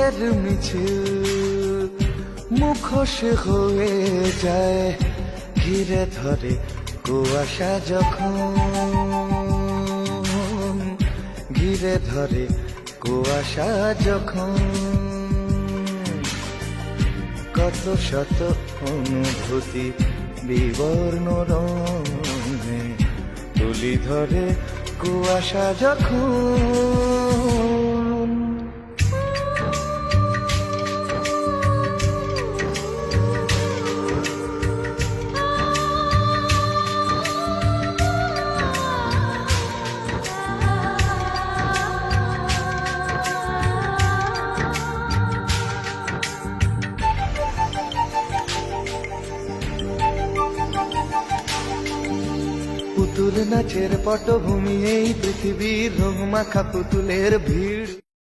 সুখের মিছিল মুখোশ হয়ে যায়, ঘিরে ধরে কুয়াশা যখন, ঘিরে ধরে কুয়াশা যখন। কত শত অনুভূতি বিবর্ণ রঙে তুলি ধরে কুয়াশা যখন। পুতুল নাচের পটভূমি, এই পৃথিবীর রং মাখা পুতুলের ভিড়।